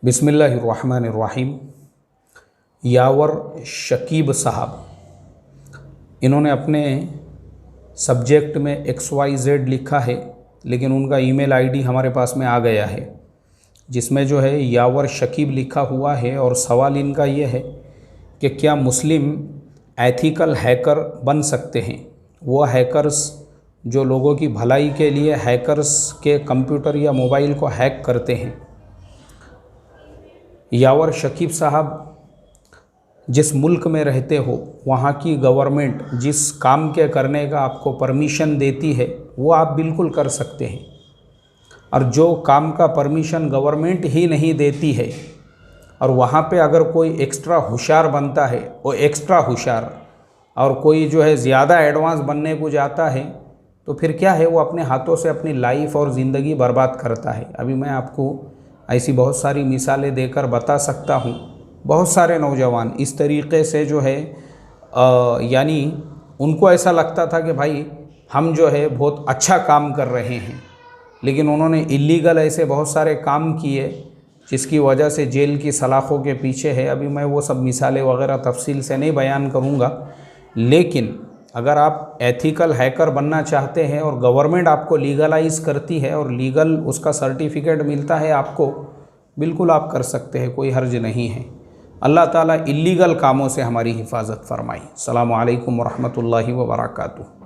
बिस्मिल्लाहिर्रहमानिर्रहीम। यावर शकीब साहब, इन्होंने अपने सब्जेक्ट में XYZ लिखा है, लेकिन उनका ईमेल आईडी हमारे पास में आ गया है जिसमें जो है यावर शकीब लिखा हुआ है। और सवाल इनका ये है कि क्या मुस्लिम एथिकल हैकर बन सकते हैं। वो हैकर्स जो लोगों की भलाई के लिए हैकर्स के कंप्यूटर या मोबाइल को हैक करते हैं। यावर शकीब साहब, जिस मुल्क में रहते हो वहाँ की गवर्नमेंट जिस काम के करने का आपको परमिशन देती है वो आप बिल्कुल कर सकते हैं, और जो काम का परमिशन गवर्नमेंट ही नहीं देती है और वहाँ पे अगर कोई एक्स्ट्रा होशियार बनता है, वो एक्स्ट्रा होशियार, और कोई जो है ज़्यादा एडवांस बनने को जाता है, तो फिर क्या है, वो अपने हाथों से अपनी लाइफ और ज़िंदगी बर्बाद करता है। अभी मैं आपको ऐसी बहुत सारी मिसालें देकर बता सकता हूँ। बहुत सारे नौजवान इस तरीक़े से जो है यानी उनको ऐसा लगता था कि भाई हम जो है बहुत अच्छा काम कर रहे हैं, लेकिन उन्होंने इलीगल ऐसे बहुत सारे काम किए जिसकी वजह से जेल की सलाखों के पीछे है। अभी मैं वो सब मिसालें वगैरह तफसील से नहीं बयान करूँगा, लेकिन अगर आप एथिकल हैकर बनना चाहते हैं और गवर्नमेंट आपको लीगलाइज करती है और लीगल उसका सर्टिफिकेट मिलता है आपको, बिल्कुल आप कर सकते हैं, कोई हर्ज नहीं है। अल्लाह ताला इल्लीगल कामों से हमारी हिफाजत फरमाए। अस्सलामु अलैकुम वरहमतुल्लाहि व बरकातुहू।